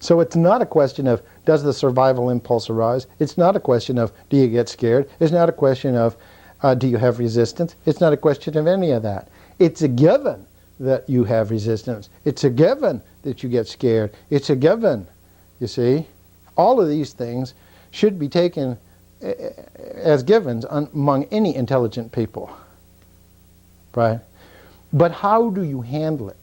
So it's not a question of, does the survival impulse arise? It's not a question of, do you get scared? It's not a question of, do you have resistance? It's not a question of any of that. It's a given that you have resistance. It's a given that you get scared. It's a given, you see. All of these things should be taken as givens among any intelligent people, right? But how do you handle it?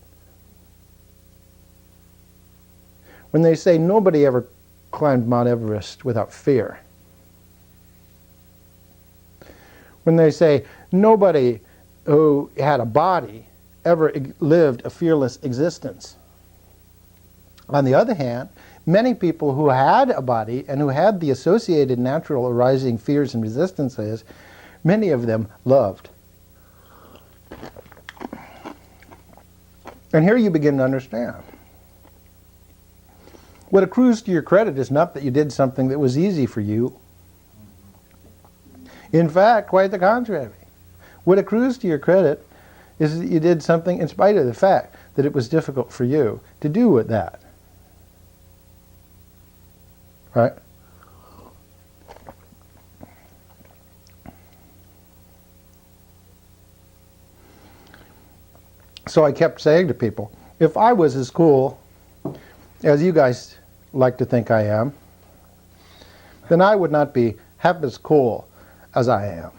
When they say nobody ever climbed Mount Everest without fear. When they say nobody who had a body ever lived a fearless existence. On the other hand, many people who had a body and who had the associated natural arising fears and resistances, many of them loved. And here you begin to understand. What accrues to your credit is not that you did something that was easy for you. In fact, quite the contrary. What accrues to your credit is that you did something in spite of the fact that it was difficult for you to do with that. Right? So I kept saying to people, if I was as cool as you guys like to think I am, then I would not be half as cool as I am.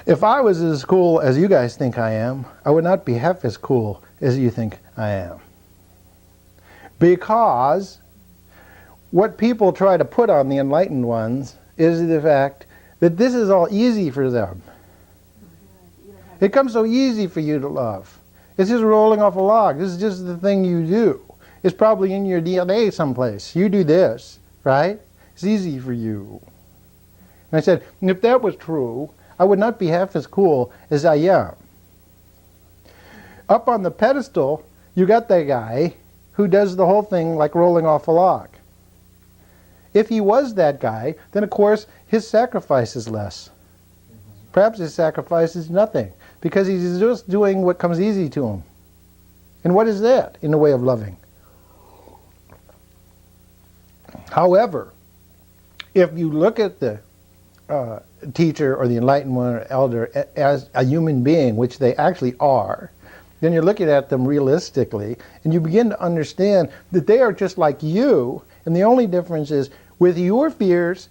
If I was as cool as you guys think I am, I would not be half as cool as you think I am. Because what people try to put on the enlightened ones is the fact that this is all easy for them. It comes so easy for you to love. It's just rolling off a log. This is just the thing you do. It's probably in your DNA someplace. You do this, right? It's easy for you. And I said, if that was true, I would not be half as cool as I am. Up on the pedestal, you got that guy who does the whole thing like rolling off a log. If he was that guy, then of course his sacrifice is less. Perhaps his sacrifice is nothing, because he's just doing what comes easy to him. And what is that in the way of loving? However, if you look at the teacher or the enlightened one or elder as a human being, which they actually are, then you're looking at them realistically, and you begin to understand that they are just like you, and the only difference is with your fears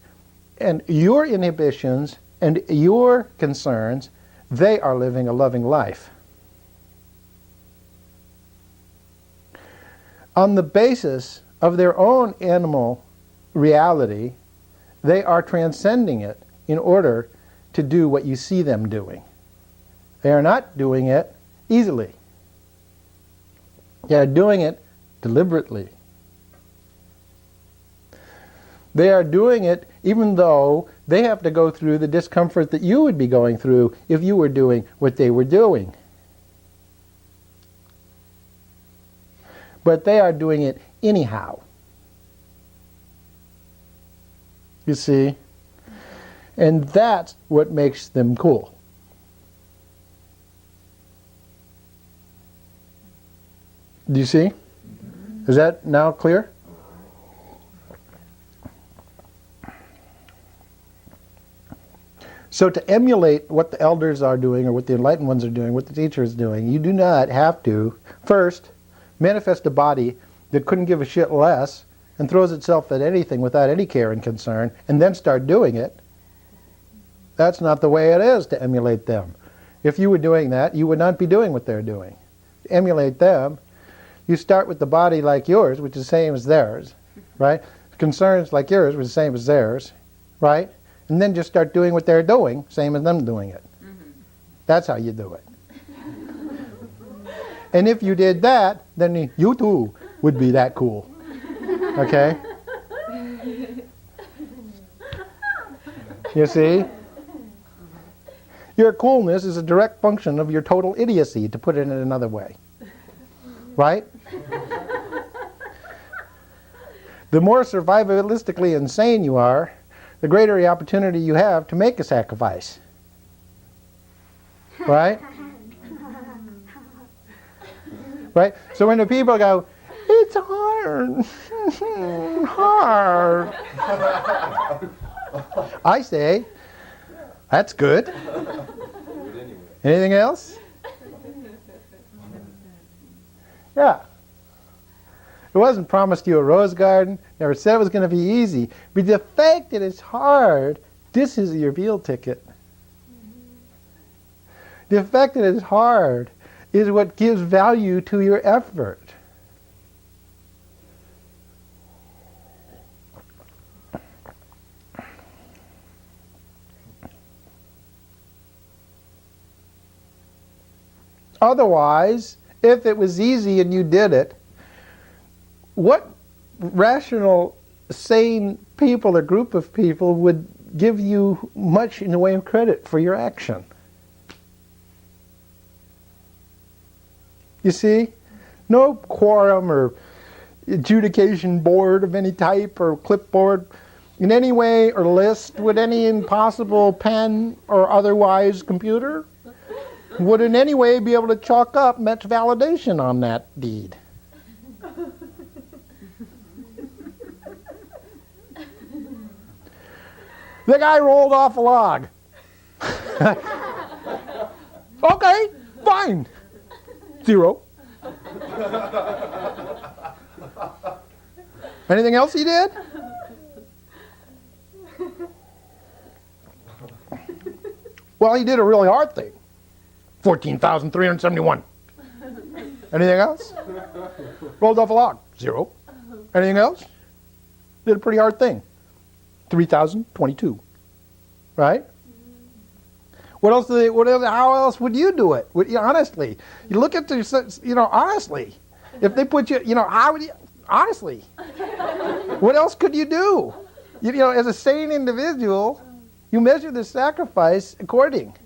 and your inhibitions and your concerns, they are living a loving life. On the basis of their own animal reality, they are transcending it in order to do what you see them doing. They are not doing it easily. They are doing it deliberately. They are doing it even though they have to go through the discomfort that you would be going through if you were doing what they were doing. But they are doing it anyhow. You see? And that's what makes them cool. Do you see? Is that now clear? So to emulate what the elders are doing or what the enlightened ones are doing, what the teacher is doing, you do not have to first manifest a body that couldn't give a shit less and throws itself at anything without any care and concern and then start doing it. That's not the way it is to emulate them. If you were doing that, you would not be doing what they're doing. To emulate them, you start with the body like yours, which is the same as theirs, right? Concerns like yours, which is the same as theirs, right? And then just start doing what they're doing, same as them doing it. That's how you do it. And if you did that, then you too would be that cool. Okay? You see? Your coolness is a direct function of your total idiocy, to put it in another way. Right? The more survivalistically insane you are, the greater the opportunity you have to make a sacrifice. Right? Right? So when the people go, it's hard, hard, I say, that's good. Anything else? Yeah. It wasn't promised you a rose garden, never said it was going to be easy. But the fact that it's hard, this is your meal ticket. The fact that it's hard is what gives value to your effort. Otherwise, if it was easy and you did it, what rational, sane people or group of people would give you much in the way of credit for your action? You see? No quorum or adjudication board of any type or clipboard in any way or list would any impossible pen or otherwise computer would in any way be able to chalk up much validation on that deed. The guy rolled off a log. Okay, fine. 0. Anything else he did? Well, he did a really hard thing. 14,371. Anything else? Rolled off a log. 0. Anything else? Did a pretty hard thing. 3,022. Right? What else? How else would you do it? Honestly, you look at the, honestly, if they put you, how would you? Honestly, what else could you do? As a sane individual, you measure the sacrifice according.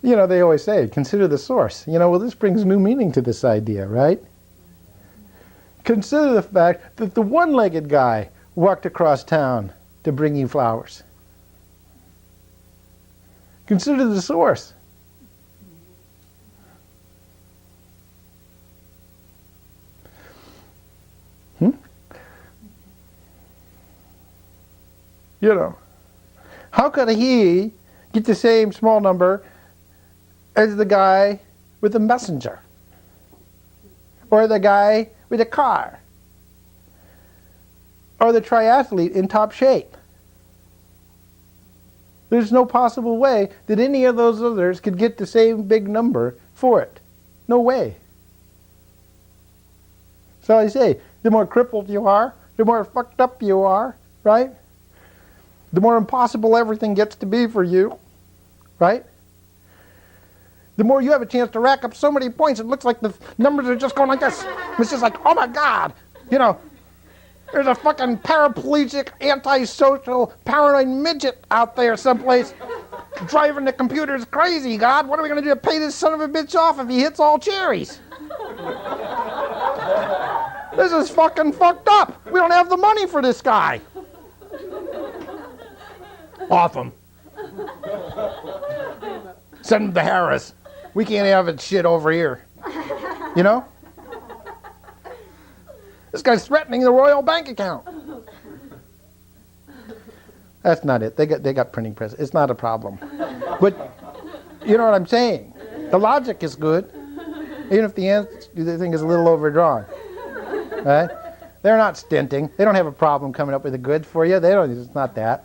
They always say, consider the source. Well, this brings new meaning to this idea, right? Consider the fact that the one-legged guy walked across town to bring you flowers. Consider the source. How could he get the same small number as the guy with the messenger? Or the guy with a car? Or the triathlete in top shape? There's no possible way that any of those others could get the same big number for it. No way. So I say, the more crippled you are, the more fucked up you are, right? The more impossible everything gets to be for you, right? The more you have a chance to rack up so many points, it looks like the numbers are just going like this. It's just like, oh my God, there's a fucking paraplegic, antisocial, paranoid midget out there someplace driving the computers crazy, God. What are we going to do to pay this son of a bitch off if he hits all cherries? This is fucking fucked up. We don't have the money for this guy. Off him. Send him to Harris. We can't have it shit over here. This guy's threatening the Royal Bank account. That's not it. They got printing press. It's not a problem. But you know what I'm saying? The logic is good, even if the thing is a little overdrawn. Right? They're not stinting. They don't have a problem coming up with the goods for you. It's not that.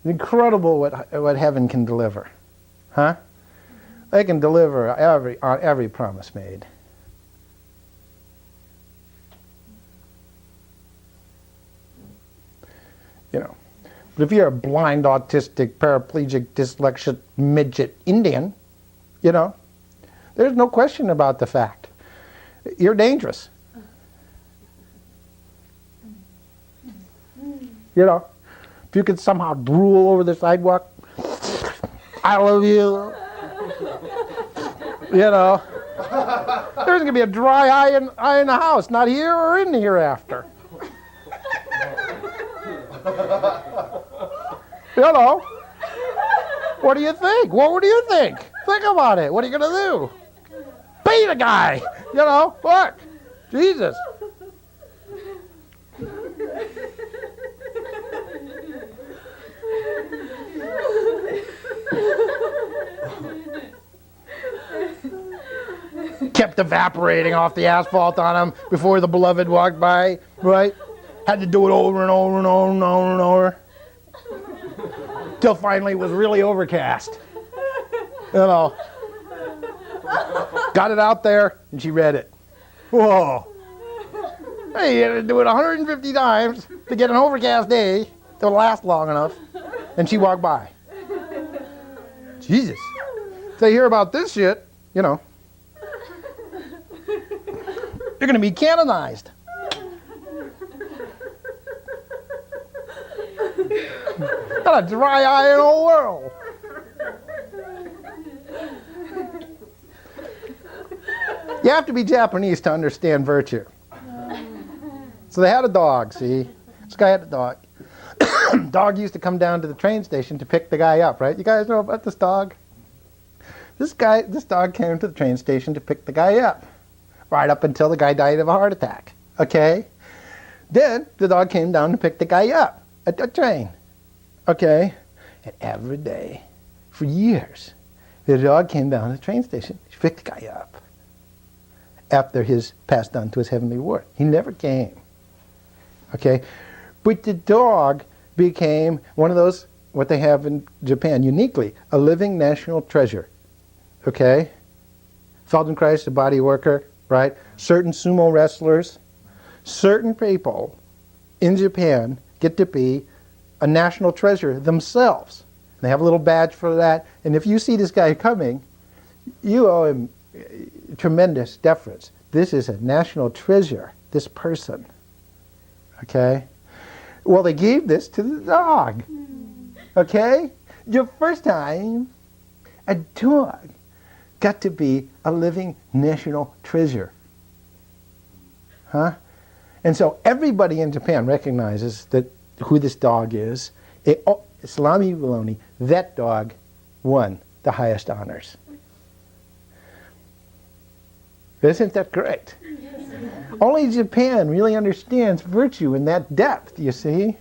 It's incredible what heaven can deliver. Huh? They can deliver on every promise made. But if you're a blind, autistic, paraplegic, dyslexic, midget Indian, there's no question about the fact. You're dangerous. If you could somehow drool over the sidewalk, I love you. There's There's going to be a dry eye in the house, not here or in the hereafter. You know, what do you think? What do you think? Think about it. What are you going to do? Beat a guy. You know, look. Jesus. Kept evaporating off the asphalt on him before the beloved walked by, right? Had to do it over and over and over and over and over. Till finally it was really overcast. You know. Got it out there and she read it. Whoa. Hey, you had to do it 150 times to get an overcast day to last long enough. And she walked by. Jesus. They hear about this shit, you know. You're going to be canonized. Got a dry eye in the whole world. You have to be Japanese to understand virtue. So they had a dog, see? This guy had a dog. Dog used to come down to the train station to pick the guy up, right? You guys know about this dog? This dog came to the train station to pick the guy up. Right up until the guy died of a heart attack. Okay? Then the dog came down to pick the guy up at the train. Okay? And every day, for years, the dog came down to the train station to pick the guy up. After his passed on to his heavenly ward. He never came. Okay? But the dog became one of those, what they have in Japan, uniquely, a living national treasure. Okay? Feldenkrais, the body worker, right? Certain sumo wrestlers, certain people in Japan get to be a national treasure themselves. They have a little badge for that. And if you see this guy coming, you owe him tremendous deference. This is a national treasure, this person. Okay? Well, they gave this to the dog. Okay? Your first time, a dog got to be a living national treasure. Huh? And so everybody in Japan recognizes that who this dog is. Salami baloney, that dog won the highest honors. Isn't that great? Only Japan really understands virtue in that depth, you see.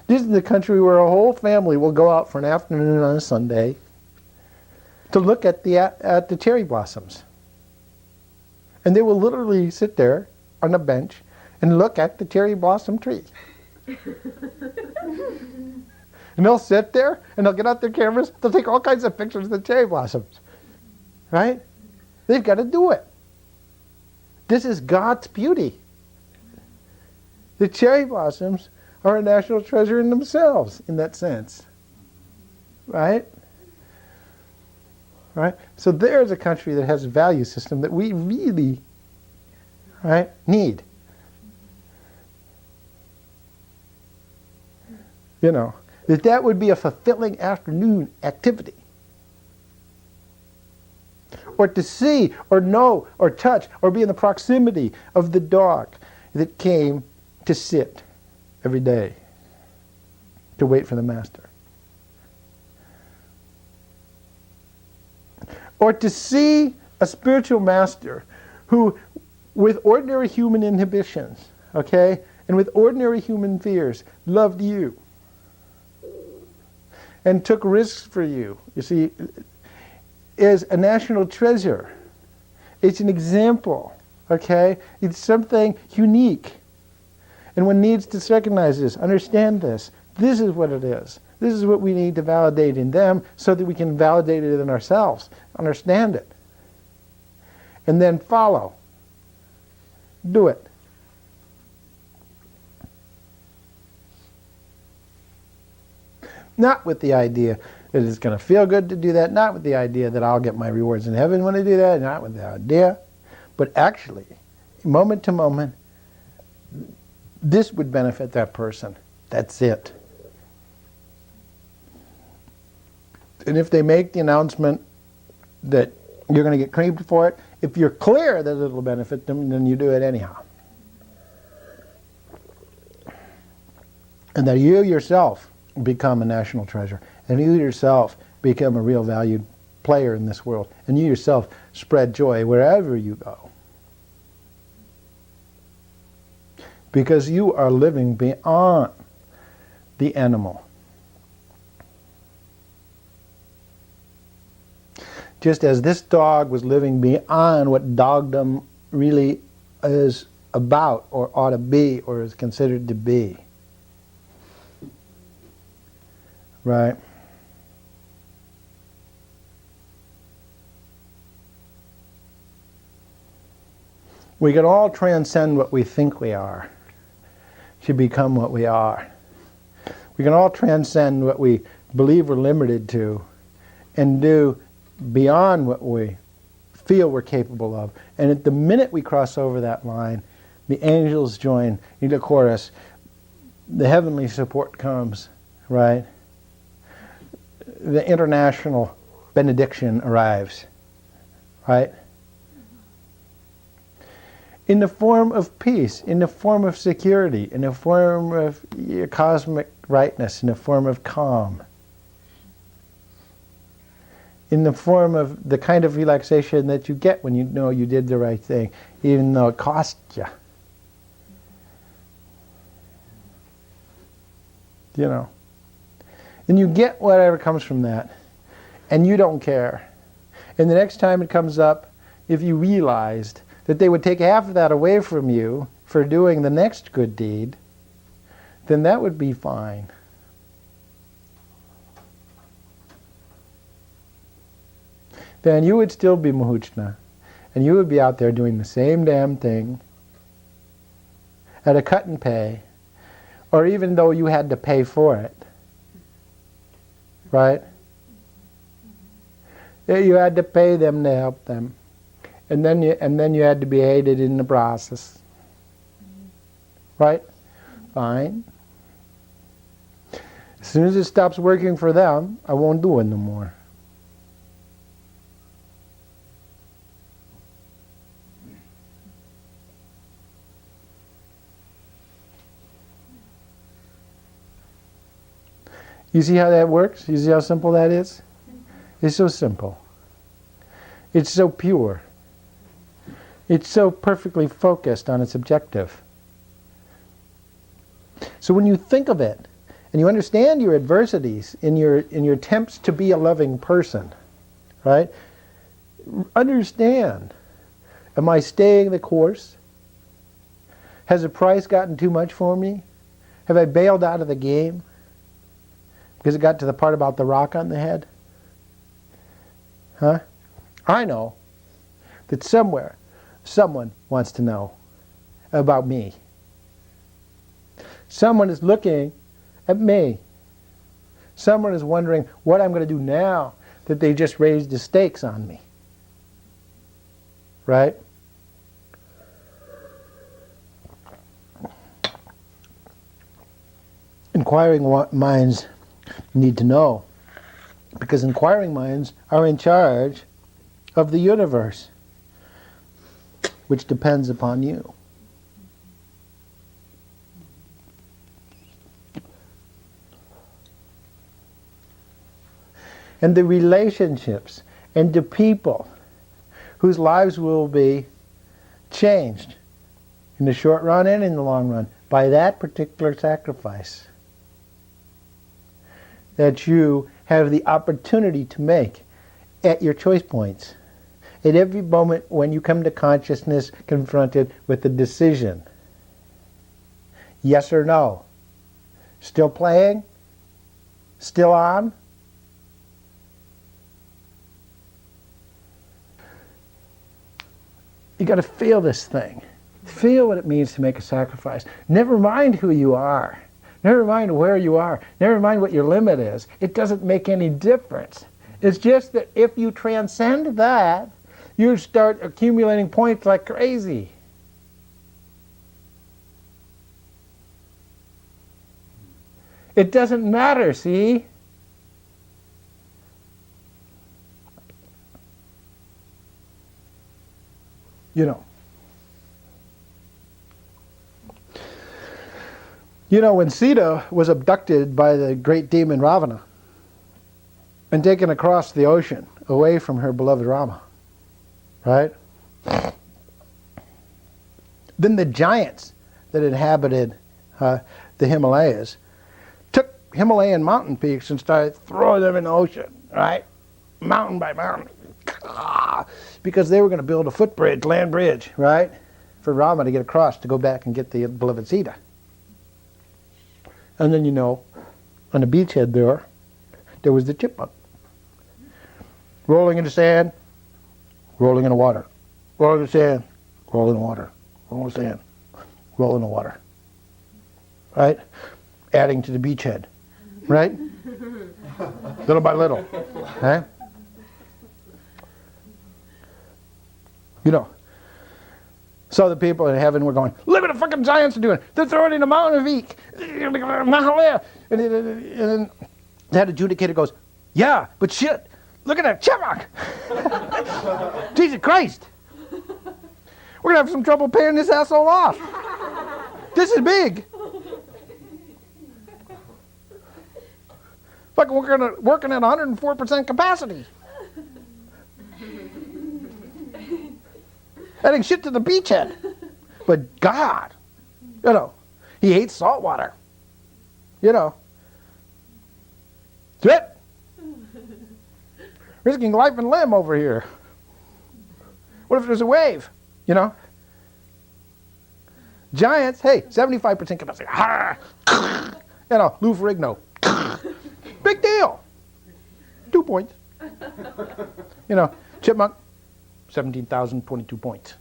This is the country where a whole family will go out for an afternoon on a Sunday to look at the cherry blossoms. And they will literally sit there on a bench and look at the cherry blossom tree. And they'll sit there and they'll get out their cameras. They'll take all kinds of pictures of the cherry blossoms. Right? They've got to do it. This is God's beauty. The cherry blossoms are a national treasure in themselves, in that sense. Right? Right? So there's a country that has a value system that we really, right, need. You know, that would be a fulfilling afternoon activity. Or to see, or know, or touch, or be in the proximity of the dog that came to sit every day to wait for the master. Or to see a spiritual master who, with ordinary human inhibitions, okay, and with ordinary human fears, loved you and took risks for you, you see, is a national treasure. It's an example, okay? It's something unique. And one needs to recognize this, understand this. This is what it is. This is what we need to validate in them so that we can validate it in ourselves, understand it. And then follow. Do it. Not with the idea that it's going to feel good to do that, not with the idea that I'll get my rewards in heaven when I do that, not with the idea, but actually, moment to moment, this would benefit that person. That's it. And if they make the announcement that you're going to get creamed for it, if you're clear that it'll benefit them, then you do it anyhow. And that you yourself become a national treasure, and you yourself become a real valued player in this world, and you yourself spread joy wherever you go. Because you are living beyond the animal. Just as this dog was living beyond what dogdom really is about, or ought to be, or is considered to be. Right? We can all transcend what we think we are to become what we are. We can all transcend what we believe we're limited to and do beyond what we feel we're capable of. And at the minute we cross over that line, the angels join in the chorus. The heavenly support comes, right? The international benediction arrives, right? In the form of peace, in the form of security, in the form of cosmic rightness, in the form of calm, in the form of the kind of relaxation that you get when you know you did the right thing, even though it cost you. You know. And you get whatever comes from that, and you don't care. And the next time it comes up, if you realized that they would take half of that away from you for doing the next good deed, then that would be fine. Then you would still be Muhuchna, and you would be out there doing the same damn thing at a cut and pay, or even though you had to pay for it. Right? You had to pay them to help them. And then you had to be hated in the process. Right? Fine. As soon as it stops working for them, I won't do it no more. You see how that works? You see how simple that is? It's so simple. It's so pure. It's so perfectly focused on its objective. So when you think of it, and you understand your adversities in your attempts to be a loving person, right? Understand, am I staying the course? Has the price gotten too much for me? Have I bailed out of the game? Because it got to the part about the rock on the head? Huh? I know that somewhere, someone wants to know about me. Someone is looking at me. Someone is wondering what I'm going to do now that they just raised the stakes on me. Right? Inquiring minds need to know, because inquiring minds are in charge of the universe, which depends upon you. And the relationships and the people whose lives will be changed in the short run and in the long run by that particular sacrifice that you have the opportunity to make at your choice points. At every moment when you come to consciousness confronted with a decision. Yes or no? Still playing? Still on? You got to feel this thing. Feel what it means to make a sacrifice. Never mind who you are. Never mind where you are. Never mind what your limit is. It doesn't make any difference. It's just that if you transcend that, you start accumulating points like crazy. It doesn't matter, see? You know. You know, when Sita was abducted by the great demon Ravana and taken across the ocean away from her beloved Rama, right? Then the giants that inhabited the Himalayas took Himalayan mountain peaks and started throwing them in the ocean, right? Mountain by mountain. Because they were going to build a footbridge, land bridge, right? For Rama to get across to go back and get the beloved Sita. And then, you know, on the beachhead there was the chipmunk. Rolling in the sand, rolling in the water. Rolling in the sand, rolling in the water. Rolling in the sand, rolling in the water. Right? Adding to the beachhead. Right? Little by little. Right? You know. So the people in heaven were going, look what the fucking giants are doing. They're throwing in the mountain of Eek. And then that adjudicator goes, yeah, but shit, look at that chipmunk. Jesus Christ. We're going to have some trouble paying this asshole off. This is big. Fucking working at 104% capacity. Adding shit to the beachhead. But God, you know, he hates salt water. You know. That's it. Risking life and limb over here. What if there's a wave? You know? Giants, hey, 75% capacity. You know, Lou Ferrigno. Big deal. 2 points. You know, chipmunk. 17,022 points.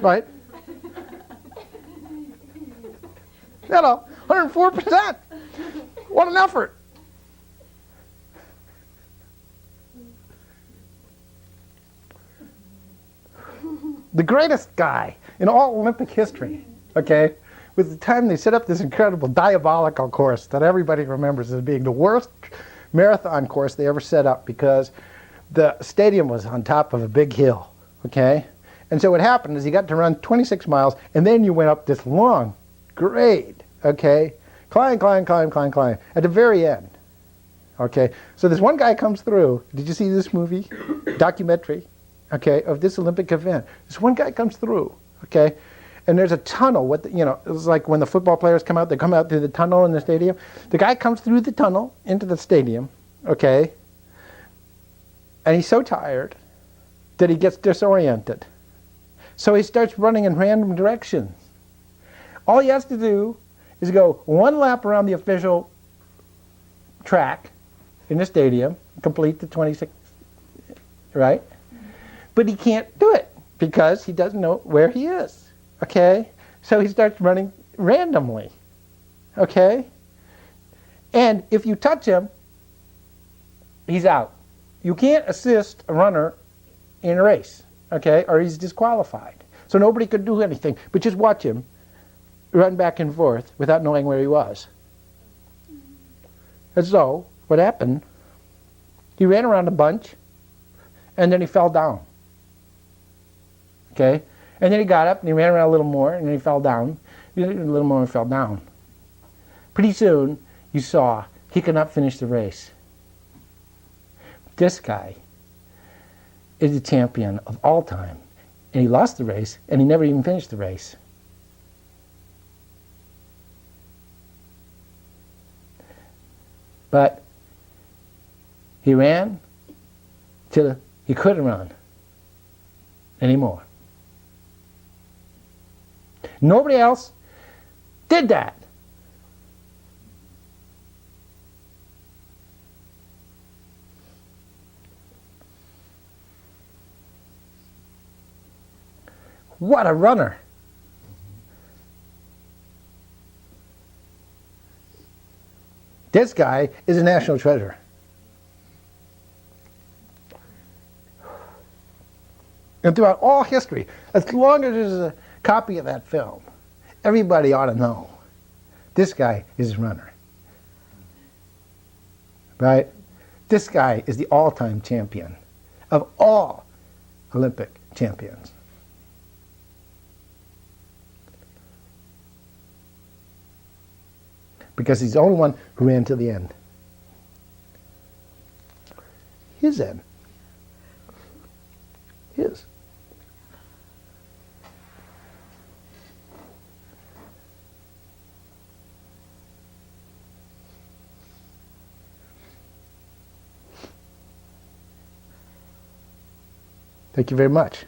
Right? You know, 104%. What an effort. The greatest guy in all Olympic history, okay, was the time they set up this incredible diabolical course that everybody remembers as being the worst marathon course they ever set up because the stadium was on top of a big hill. Okay? And so what happened is you got to run 26 miles, and then you went up this long grade, okay? Climb. At the very end, okay? So this one guy comes through. Did you see this movie? Documentary, okay, of this Olympic event. This one guy comes through, okay? And there's a tunnel. You know, it was like when the football players come out, they come out through the tunnel in the stadium. The guy comes through the tunnel into the stadium, okay? And he's so tired that he gets disoriented. So he starts running in random directions. All he has to do is go one lap around the official track in the stadium, complete the 26, right? But he can't do it because he doesn't know where he is, okay? So he starts running randomly, okay? And if you touch him, he's out. You can't assist a runner in a race, okay, or he's disqualified. So nobody could do anything but just watch him run back and forth without knowing where he was. And so, what happened, he ran around a bunch, and then he fell down. Okay? And then he got up, and he ran around a little more, and then he fell down. A little more and fell down. Pretty soon, you saw he could not finish the race. This guy is the champion of all time. And he lost the race, and he never even finished the race. But he ran till he couldn't run anymore. Nobody else did that. What a runner. This guy is a national treasure. And throughout all history, as long as there's a copy of that film, everybody ought to know this guy is a runner. Right? This guy is the all-time champion of all Olympic champions. because he's the only one who ran to the end. His end. His. Thank you very much.